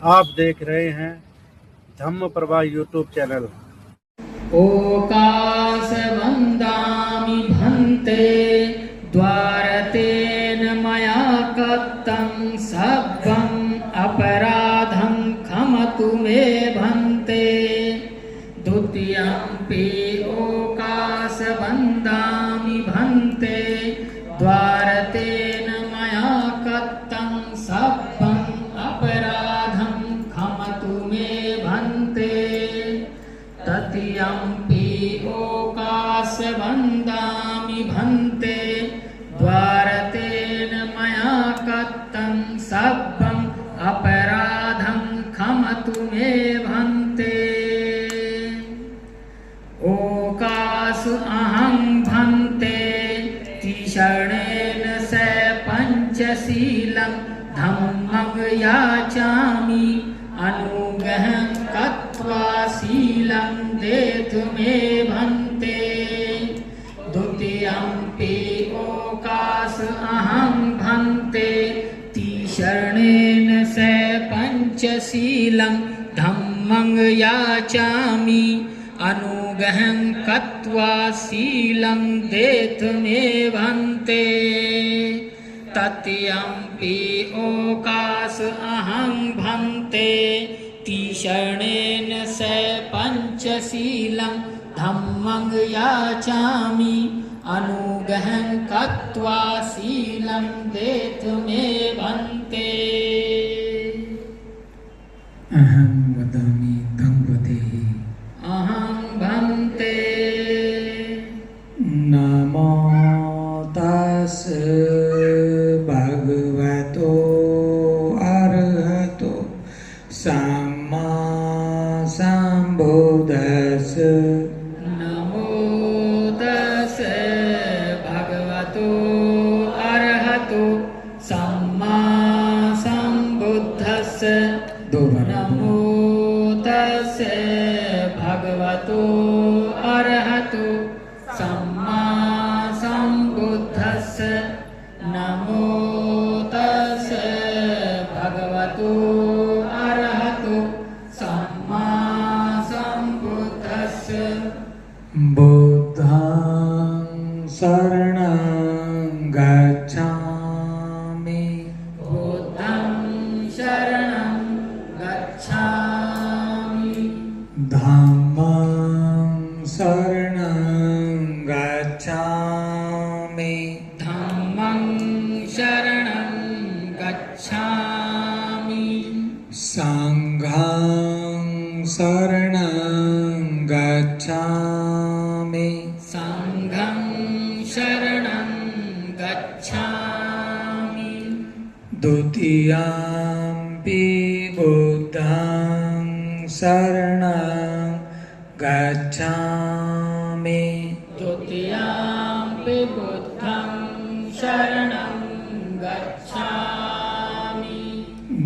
आप देख रहे हैं धम्म प्रभा यूट्यूब चैनल। ओकास वन्दामि भन्ते द्वारतेन मया कत्तं सब्बम् अपराधं खमतु मे भन्ते। द्वितीयम्पि ओकास वन्दामि भन्ते द्वारतेन मया कत्तं सब्बम् अपराधं खमतु मे भन्ते। तृतीयम्पि ओकास वन्दामि भन्ते द्वारतेन मया कत्तं सब्बम् अपराधं खमतु मे भन्ते। ओकास अहं भन्ते तीक्ष्णेन स पञ्चशीलं धम्मं याचामि अनुगहं कत्वा शीलं देतु मे भन्ते। द्वितीयम्पि ओकास अहं भन्ते तीक्ष्णेन स पञ्चशीलं धम्मं याचामि अनुगहं कत्वा शीलं देतु मे भन्ते। तृतीयम्पि ओकास अहं भन्ते तीक्ष्णेन स पञ्चशीलं धम्मं याचामि अनुगहं कत्वा शीलं देतु मे भन्ते। अहं वदामि भगवते अहं भन्ते। नमो तस्स भगवतो अरहतो सम्मा सम्बुद्धस्स। नमो तस्स भगवतो अरहतो सम्मा सम्बुद्धस्स। नमो तस्स भगवतो अरहतो सम्मा सम्बुद्धस्स। नमो तस्स भगवतो अरहतो सम्मा सम्बुद्धस्स। बुद्धं शरणं गच्छामि बुद्धं शरणं गच्छामि धम्मं शरणं गच्छामि धम्मं शरणं गच्छामि संघं शरणं गच्छामि संघं शरणं गच्छामि द्वितीयम्पि बुद्धं शरणं गच्छामि द्वितीयम्पि बुद्धं शरणं गच्छामि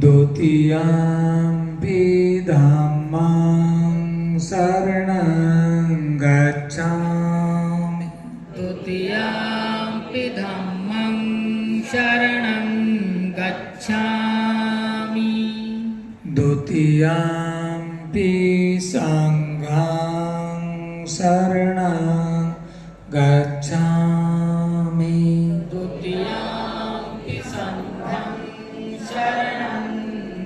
द्वितीयम्पि धम्मं शरणं गच्छामि द्वितीयम्पि धम्मं शरणं गच्छामि द्वितीयम्पि संघं शरणं गच्छामि द्वितीयम्पि संघं शरणं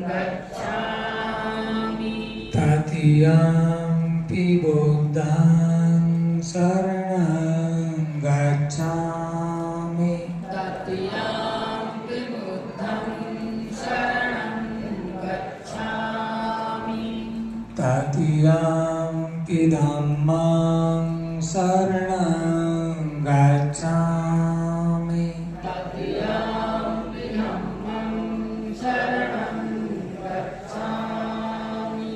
गच्छामि तृतीयम्पि बुद्धं शरणं गच्छामि तृतीयम्पि बुद्धं शरणं गच्छामि तृतीयम्पि धम्मं शरणं गच्छामि तृतीयम्पि धम्मं शरणं गच्छामि।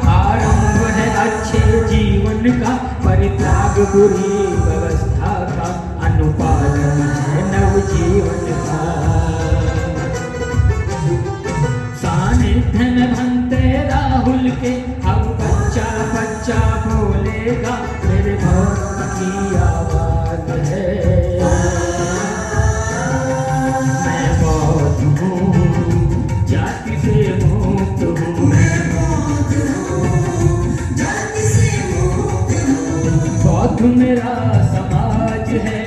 आरंभ है अच्छे जीवन का, परित्याग बुरी व्यवस्था का, अनुपालन है नव जीवन का। सानिध्य में भन्ते राहुल के अब बच्चा बच्चा बोलेगा, मेरे भक्त की आवाज है। मैं बहुत हूँ जाति से मेरा समाज है।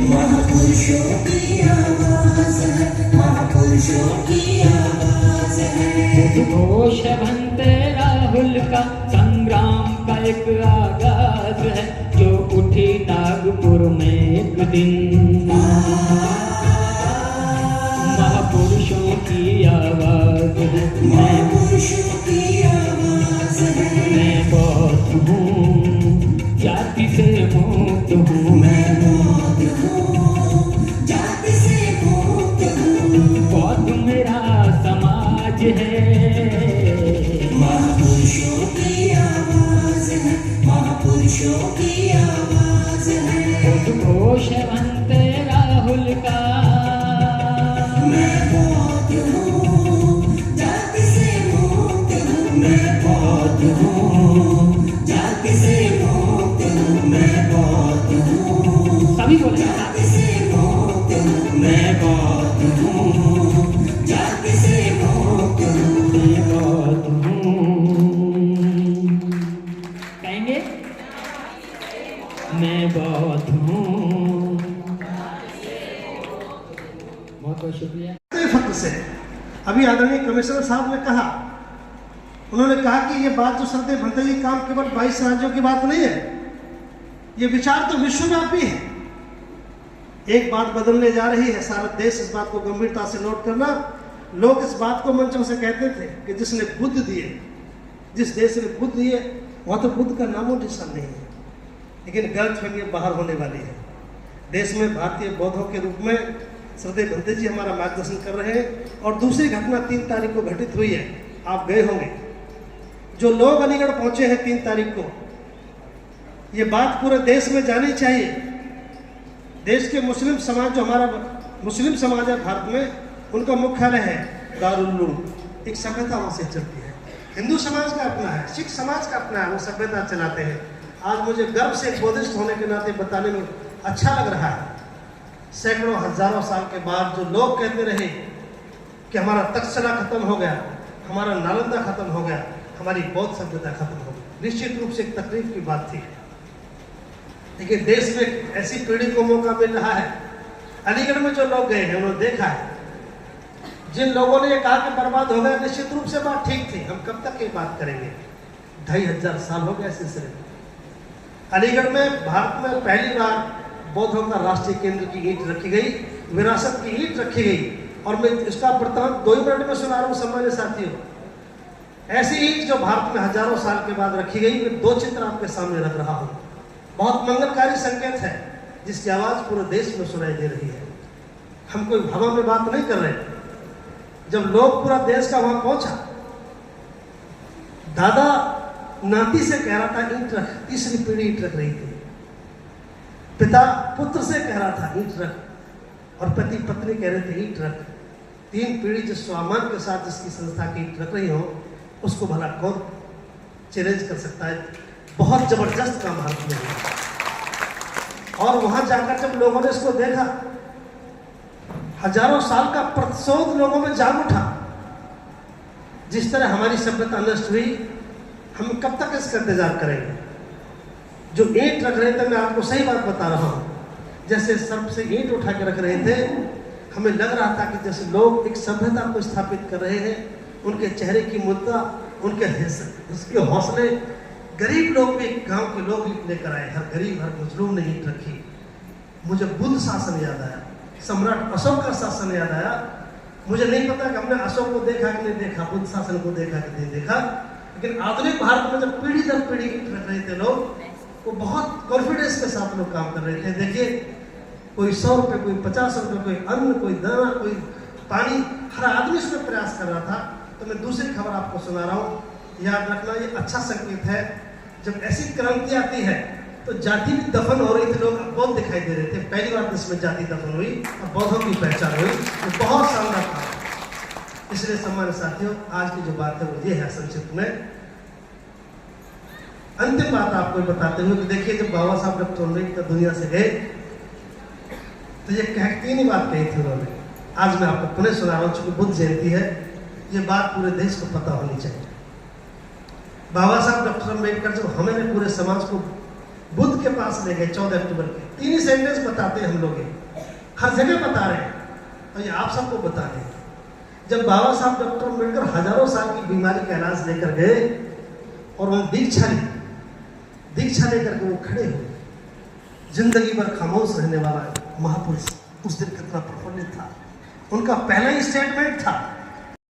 महापुरुषों की आवाज है, महापुरुषों की आवाज है। उद्घोष बनते राहुल का संग्राम का एक आगाज है, जो उठी नागपुर में एक दिन। महापुरुषों की आवाज है, महापुरुषों की आवाज है। मैं बौद्ध हूँ, जाति से मुक्त हूँ। मैं बौद्ध हूँ, जाति से मुक्त हूँ। बौद्ध मेरा समाज है। महापुरुषों की आवाज है, महापुरुषों की आवाज है। उद्घोष बनते राहुल का, मैं बौद्ध हूँ, जाति से मुक्त हूँ। मैं बौद्ध हूँ, जाति से मुक्त हूँ। मैं बौद्ध हूँ, सभी बोले जाति से मुक्त हूँ। मैं बौद्ध हूँ, जाति से मुक्त हूँ। मैं बौद्ध हूँ। कहेंगे मैं बौद्ध हूँ। बहुत बहुत शुक्रिया। फक्र से अभी आदरणीय कमिश्नर साहब ने कहा, उन्होंने कहा कि ये बात जो सरदे भंते जी काम केवल 22 राज्यों की बात नहीं है, ये विचार तो विश्वव्यापी है। एक बात बदलने जा रही है, सारा देश इस बात को गंभीरता से नोट करना। लोग इस बात को मंचों से कहते थे कि जिसने बुद्ध दिए, जिस देश ने बुद्ध दिए वहाँ तो बुद्ध का नामो निशान नहीं है, लेकिन गलतफहमी बाहर होने वाली है। देश में भारतीय बौद्धों के रूप में श्रद्धे भंते जी हमारा मार्गदर्शन कर रहे हैं। और दूसरी घटना 3 तारीख को घटित हुई है, आप गए होंगे। जो लोग अलीगढ़ पहुंचे हैं 3 तारीख को, ये बात पूरे देश में जानी चाहिए। देश के मुस्लिम समाज, जो हमारा मुस्लिम समाज है भारत में, उनका मुख्यालय है दारुल उलूम। एक सभ्यता वहाँ से चलती है। हिंदू समाज का अपना है, सिख समाज का अपना है, वो सभ्यता चलाते हैं। आज मुझे गर्व से एक बौद्धिस्ट होने के नाते बताने में अच्छा लग रहा है, सैकड़ों हजारों साल के बाद जो लोग कहते रहे कि हमारा तक्षशिला खत्म हो गया, हमारा नालंदा खत्म हो गया, हमारी बौद्ध सभ्यता खत्म हो गई, निश्चित रूप से एक तकलीफ की बात थी। लेकिन देश में ऐसी पीढ़ी को मौका मिल रहा है। अलीगढ़ में जो लोग गए हैं उन्होंने देखा है, जिन लोगों ने ये कहा कि बर्बाद हो गया, निश्चित रूप से बात ठीक थी। हम कब तक ये बात करेंगे? 2500 साल हो गए सिलसिले में। अलीगढ़ में भारत में पहली बार बौद्धों का राष्ट्रीय केंद्र की ईंट रखी गई, विरासत की ईंट रखी गई। और मैं इसका वृत्तांत 2 मिनट में सुना रहा हूँ सम्मानित साथियों। ऐसी ईंट जो भारत में हजारों साल के बाद रखी गई, मैं 2 चित्र आपके सामने रख रहा हूँ। बहुत मंगलकारी संकेत है, जिसकी आवाज पूरे देश में सुनाई दे रही है। हम कोई हवा में बात नहीं कर रहे। जब लोग पूरा देश का वहां पहुंचा, दादा नाती से कह रहा था ईंट रख, तीसरी पीढ़ी ईंट रख रही थी। पिता पुत्र से कह रहा था ईंट रख, और पति पत्नी कह रहे थे ईंट रख। 3 पीढ़ी जिस स्वाभिमान के साथ जिसकी संस्था की ईंट रख रही हो, उसको भला कौन चैलेंज कर सकता है? बहुत जबरदस्त काम भारत में हुआ। और वहां जाकर जब लोगों ने इसको देखा, हजारों साल का प्रतिशोध लोगों में जाग उठा। जिस तरह हमारी सभ्यता नष्ट हुई, हम कब तक इसका इंतजार करेंगे? जो ईंट रख रहे थे, मैं आपको सही बात बता रहा हूं, जैसे सर्प से ईंट उठा के रख रहे थे, हमें लग रहा था कि जैसे लोग एक सभ्यता को स्थापित कर रहे हैं। उनके चेहरे की मुद्रा, उसके हौसले, गरीब लोग भी, गांव के लोग लेकर आए। हर गरीब हर मजलूम ने ईंट रखी। मुझे बुद्ध शासन याद आया, सम्राट अशोक का शासन याद आया। मुझे नहीं पता कि हमने अशोक को देखा कि नहीं देखा, बुद्ध शासन को देखा कि नहीं देखा, लेकिन आधुनिक भारत में जब पीढ़ी दर पीढ़ी रख रहे थे लोग, वो बहुत कॉन्फिडेंस के साथ लोग काम कर रहे थे। देखिए, कोई 100 रुपये, कोई 50 रुपये, कोई अन्न, कोई दाना, कोई पानी, हर आदमी इसमें प्रयास कर रहा था। तो मैं दूसरी खबर आपको सुना रहा हूँ, याद रखना, ये अच्छा संकेत है। जब ऐसी क्रांति आती है तो जाति भी दफन हो रही थी, लोग बौद्ध दिखाई दे रहे थे। पहली बार देश में जाति दफन हुई और बौद्धों की पहचान हुई, तो बहुत शानदार था। इसलिए सम्मानित साथियों, आज की जो बात है वो ये है संक्षिप्त में। अंतिम बात आपको बताते हुए कि देखिए, जब बाबा साहब डॉक्टर अम्बेडकर दुनिया से गए तो ये 3 ही बात कही थी उन्होंने। आज मैं आपको पुनः सुना रहा हूँ, चूंकि बुद्ध जयंती है, ये बात पूरे देश को पता होनी चाहिए। बाबा साहब डॉक्टर अम्बेडकर जब हमें पूरे समाज को बुद्ध के पास ले गए 14 अक्टूबर के। 3 ही सेंटेंस बताते हैं हम लोग, हर जगह बता रहे हैं, और ये आप सबको बता रहे हैं। जब बाबा साहब डॉक्टर अम्बेडकर हजारों साल की बीमारी का इलाज लेकर गए और उन्होंने दीक्षा लेकर के वो खड़े हुए, जिंदगी भर खामोश रहने वाला महापुरुष उस दिन कितना प्रफुल्लित था। उनका पहला ही स्टेटमेंट था